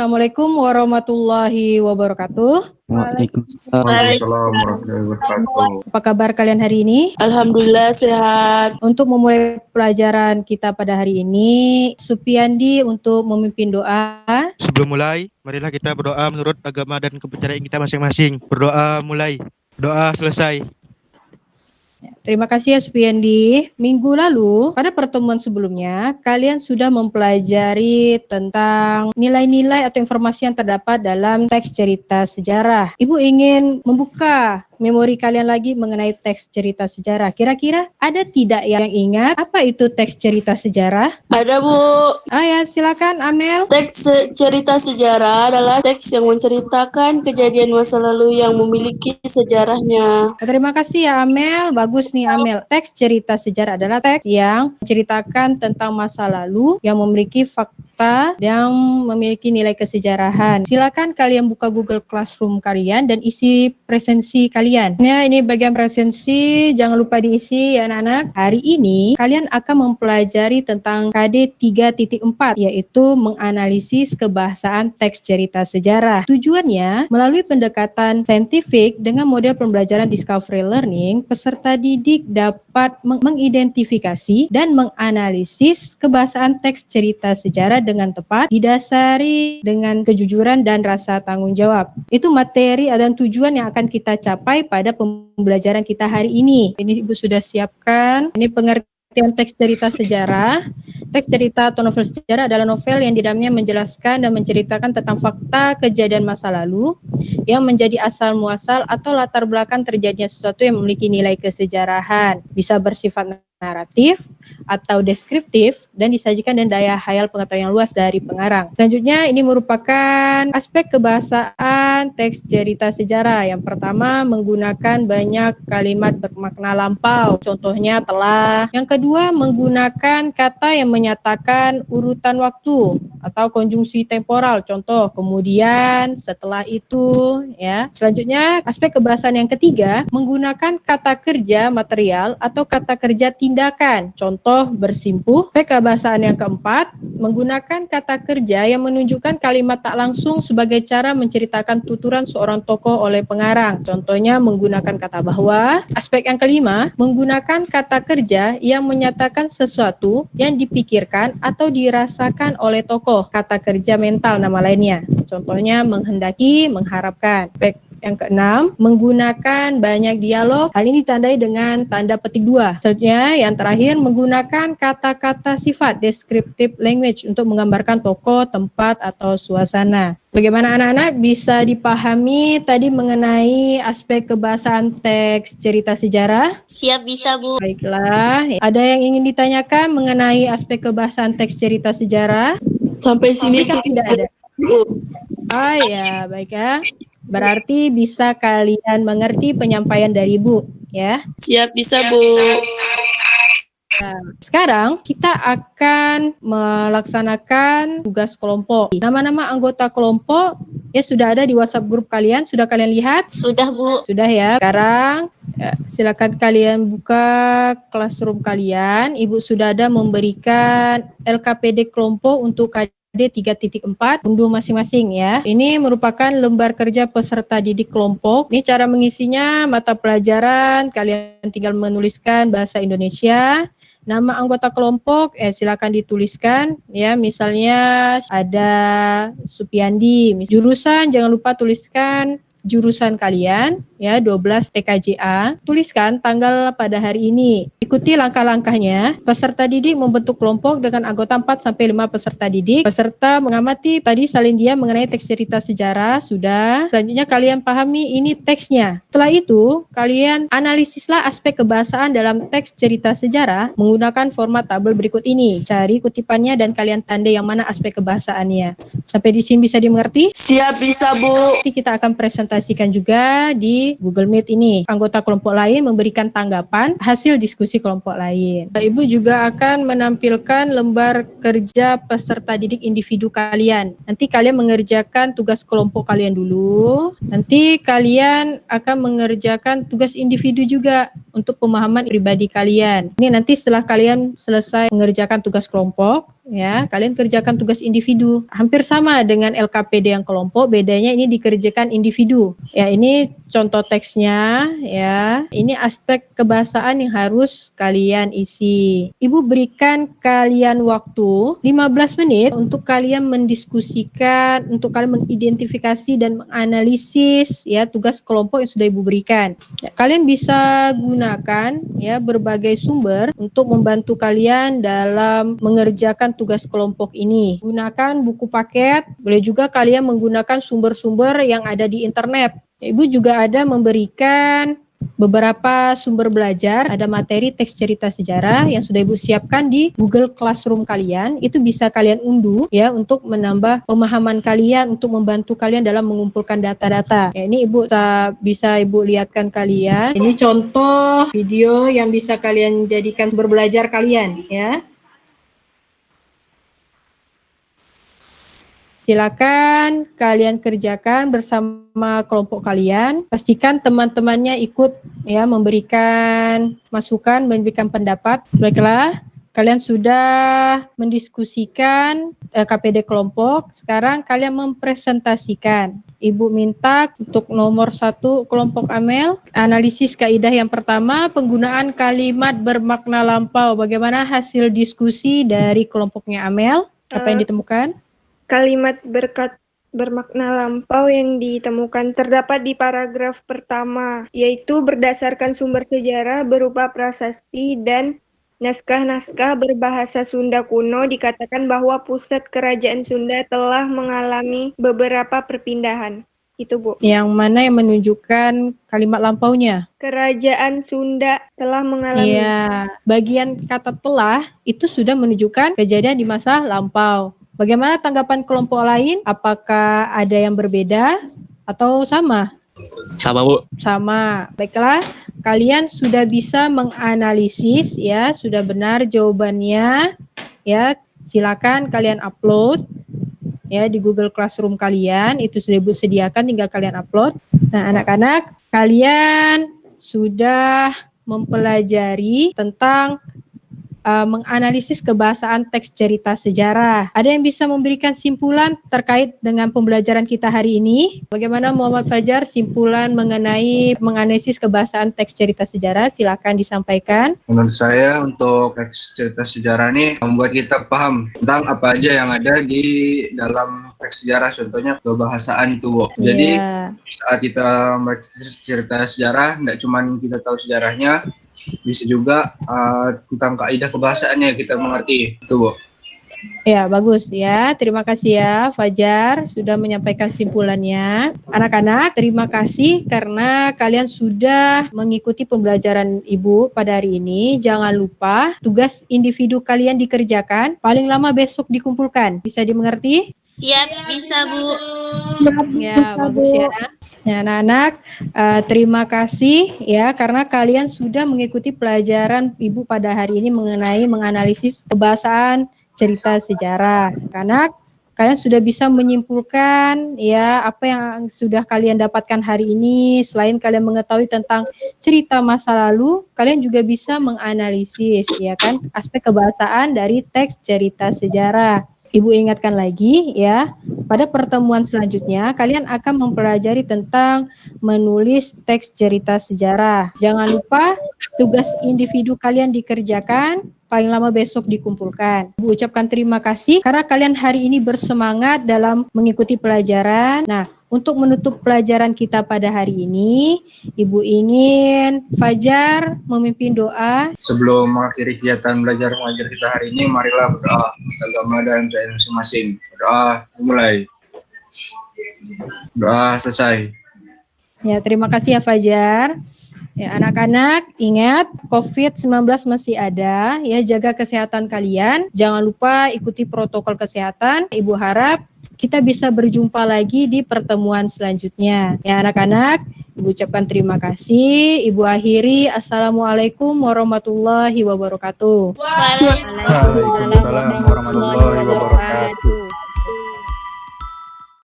Assalamualaikum warahmatullahi wabarakatuh. Waalaikumsalam. Waalaikumsalam warahmatullahi wabarakatuh. Apa kabar kalian hari ini? Alhamdulillah sehat. Untuk memulai pelajaran kita pada hari ini, Supiandi untuk memimpin doa. Sebelum mulai, marilah kita berdoa menurut agama dan kepercayaan kita masing-masing. Berdoa mulai, doa selesai. Terima kasih ya Supiandi. Minggu lalu, pada pertemuan sebelumnya, kalian sudah mempelajari tentang nilai-nilai atau informasi yang terdapat dalam teks cerita sejarah. Ibu ingin membuka memori kalian lagi mengenai teks cerita sejarah. Kira-kira ada tidak yang ingat apa itu teks cerita sejarah? Ada Bu. Ya, silakan Amel. Teks cerita sejarah adalah teks yang menceritakan kejadian masa lalu yang memiliki sejarahnya. Terima kasih ya Amel. Bagus nih Amel. Teks cerita sejarah adalah teks yang menceritakan tentang masa lalu yang memiliki fakta yang memiliki nilai kesejarahan. Silakan kalian buka Google Classroom kalian dan isi presensi kalian. Ya, ini bagian presensi, jangan lupa diisi ya anak-anak. Hari ini kalian akan mempelajari tentang KD 3.4 yaitu menganalisis kebahasaan teks cerita sejarah. Tujuannya melalui pendekatan saintifik dengan model pembelajaran discovery learning, peserta didik dapat mengidentifikasi dan menganalisis kebahasaan teks cerita sejarah dengan tepat, didasari dengan kejujuran dan rasa tanggung jawab. Itu materi dan tujuan yang akan kita capai pada pembelajaran kita hari ini. Ini Ibu sudah siapkan. Ini pengertian teks cerita sejarah. Teks cerita atau novel sejarah adalah novel yang di dalamnya menjelaskan dan menceritakan tentang fakta kejadian masa lalu yang menjadi asal muasal atau latar belakang terjadinya sesuatu yang memiliki nilai kesejarahan. Bisa bersifat naratif atau deskriptif dan disajikan dengan daya hayal pengetahuan yang luas dari pengarang. Selanjutnya ini merupakan aspek kebahasaan teks cerita sejarah. Yang pertama menggunakan banyak kalimat bermakna lampau, contohnya telah. Yang kedua menggunakan kata yang menyatakan urutan waktu atau konjungsi temporal, contoh kemudian, setelah itu, ya. Selanjutnya aspek kebahasaan yang ketiga menggunakan kata kerja material atau kata kerja tindakan, contoh bersimpuh. Aspek kebahasaan yang keempat menggunakan kata kerja yang menunjukkan kalimat tak langsung sebagai cara menceritakan tuturan seorang tokoh oleh pengarang, contohnya menggunakan kata bahwa. Aspek yang kelima menggunakan kata kerja yang menyatakan sesuatu yang dipikirkan atau dirasakan oleh tokoh, kata kerja mental nama lainnya, contohnya menghendaki, mengharapkan. Aspek yang keenam, menggunakan banyak dialog. Hal ini ditandai dengan tanda petik 2. Selanjutnya, yang terakhir, menggunakan kata-kata sifat descriptive language untuk menggambarkan tokoh, tempat, atau suasana. Bagaimana anak-anak bisa dipahami tadi mengenai aspek kebahasaan teks cerita sejarah? Siap, bisa Bu. Baiklah, ada yang ingin ditanyakan mengenai aspek kebahasaan teks cerita sejarah? Sampai sini Tidak ada. Ya, baik ya. Berarti bisa kalian mengerti penyampaian dari Ibu, ya. Siap, bisa Bu. Nah, sekarang kita akan melaksanakan tugas kelompok. Nama-nama anggota kelompok ya sudah ada di WhatsApp grup kalian. Sudah kalian lihat? Sudah Bu. Sudah ya. Sekarang silakan kalian buka classroom kalian. Ibu sudah ada memberikan LKPD kelompok untuk KD 3.4 unduh masing-masing ya. Ini merupakan lembar kerja peserta didik kelompok. Ini cara mengisinya, mata pelajaran, kalian tinggal menuliskan bahasa Indonesia. Nama anggota kelompok silakan dituliskan ya, misalnya ada Supiandi. Jurusan jangan lupa tuliskan jurusan kalian ya, 12 TKJA. Tuliskan tanggal pada hari ini. Ikuti langkah-langkahnya. Peserta didik membentuk kelompok dengan anggota 4 sampai 5 peserta didik. Peserta mengamati tadi salin dia mengenai teks cerita sejarah sudah. Selanjutnya kalian pahami ini teksnya. Setelah itu, kalian analisislah aspek kebahasaan dalam teks cerita sejarah menggunakan format tabel berikut ini. Cari kutipannya dan kalian tandai yang mana aspek kebahasaannya. Sampai di sini bisa dimengerti? Siap, bisa Bu. Nanti kita akan presentasikan juga di Google Meet ini. Anggota kelompok lain memberikan tanggapan hasil diskusi kelompok lain. Ibu juga akan menampilkan lembar kerja peserta didik individu kalian. Nanti kalian mengerjakan tugas kelompok kalian dulu. Nanti kalian akan mengerjakan tugas individu juga untuk pemahaman pribadi kalian. Ini nanti setelah kalian selesai mengerjakan tugas kelompok, ya, kalian kerjakan tugas individu. Hampir sama dengan LKPD yang kelompok, bedanya ini dikerjakan individu. Ya, ini contoh teksnya, ya. Ini aspek kebahasaan yang harus kalian isi. Ibu berikan kalian waktu 15 menit untuk kalian mendiskusikan, untuk kalian mengidentifikasi dan menganalisis ya tugas kelompok yang sudah Ibu berikan. Ya, kalian bisa gunakan ya berbagai sumber untuk membantu kalian dalam mengerjakan tugas kelompok ini. Gunakan buku paket, boleh juga kalian menggunakan sumber-sumber yang ada di internet. Ibu juga ada memberikan beberapa sumber belajar, ada materi teks cerita sejarah yang sudah Ibu siapkan di Google Classroom kalian. Itu bisa kalian unduh ya untuk menambah pemahaman kalian, untuk membantu kalian dalam mengumpulkan data-data. Ya, ini Ibu bisa Ibu lihatkan kalian. Ini contoh video yang bisa kalian jadikan sumber belajar kalian ya. Silakan kalian kerjakan bersama kelompok kalian. Pastikan teman-temannya ikut ya memberikan masukan, memberikan pendapat. Baiklah, kalian sudah mendiskusikan KPD kelompok. Sekarang kalian mempresentasikan. Ibu minta untuk nomor 1 kelompok Amel, analisis kaidah yang pertama, penggunaan kalimat bermakna lampau. Bagaimana hasil diskusi dari kelompoknya Amel? Apa yang ditemukan? Kalimat bermakna lampau yang ditemukan terdapat di paragraf pertama, yaitu berdasarkan sumber sejarah berupa prasasti dan naskah-naskah berbahasa Sunda kuno dikatakan bahwa pusat kerajaan Sunda telah mengalami beberapa perpindahan. Itu, Bu. Yang mana yang menunjukkan kalimat lampaunya? Kerajaan Sunda telah mengalami. Iya, bagian kata telah itu sudah menunjukkan kejadian di masa lampau. Bagaimana tanggapan kelompok lain? Apakah ada yang berbeda atau sama? Sama, Bu. Sama. Baiklah, kalian sudah bisa menganalisis ya, sudah benar jawabannya. Ya, silakan kalian upload ya di Google Classroom kalian. Itu sudah Ibu sediakan, tinggal kalian upload. Nah, anak-anak, kalian sudah mempelajari tentang menganalisis kebahasaan teks cerita sejarah. Ada yang bisa memberikan simpulan terkait dengan pembelajaran kita hari ini? Bagaimana Muhammad Fajar simpulan mengenai menganalisis kebahasaan teks cerita sejarah? Silakan disampaikan. Menurut saya untuk teks cerita sejarah ini membuat kita paham tentang apa aja yang ada di dalam teks sejarah, contohnya kebahasaan itu, Bu. Jadi saat kita membaca cerita sejarah, tidak cuma kita tahu sejarahnya, bisa juga tentang kaidah kebahasaannya kita mengerti, itu, Bu. Ya, bagus ya. Terima kasih ya Fajar sudah menyampaikan simpulannya. Anak-anak, terima kasih karena kalian sudah mengikuti pembelajaran Ibu pada hari ini. Jangan lupa tugas individu kalian dikerjakan, paling lama besok dikumpulkan. Bisa dimengerti? Siap, bisa, Bu. Ya, bagus ya. Ya, anak-anak, terima kasih ya karena kalian sudah mengikuti pelajaran Ibu pada hari ini mengenai menganalisis kebahasaan cerita sejarah. Anak, kalian sudah bisa menyimpulkan ya apa yang sudah kalian dapatkan hari ini. Selain kalian mengetahui tentang cerita masa lalu, kalian juga bisa menganalisis ya kan aspek kebahasaan dari teks cerita sejarah. Ibu ingatkan lagi ya, pada pertemuan selanjutnya kalian akan mempelajari tentang menulis teks cerita sejarah. Jangan lupa tugas individu kalian dikerjakan, paling lama besok dikumpulkan. Ibu ucapkan terima kasih karena kalian hari ini bersemangat dalam mengikuti pelajaran. Nah, untuk menutup pelajaran kita pada hari ini, Ibu ingin Fajar memimpin doa. Sebelum mengakhiri kegiatan belajar mengajar kita hari ini, marilah berdoa agama dan saya masing-masing. Berdoa dimulai. Doa selesai. Ya, terima kasih ya Fajar. Ya, anak-anak, ingat COVID-19 masih ada, ya jaga kesehatan kalian. Jangan lupa ikuti protokol kesehatan. Ibu harap kita bisa berjumpa lagi di pertemuan selanjutnya. Ya anak-anak, Ibu ucapkan terima kasih. Ibu akhiri, Assalamualaikum warahmatullahi wabarakatuh. Waalaikumsalam warahmatullahi wabarakatuh.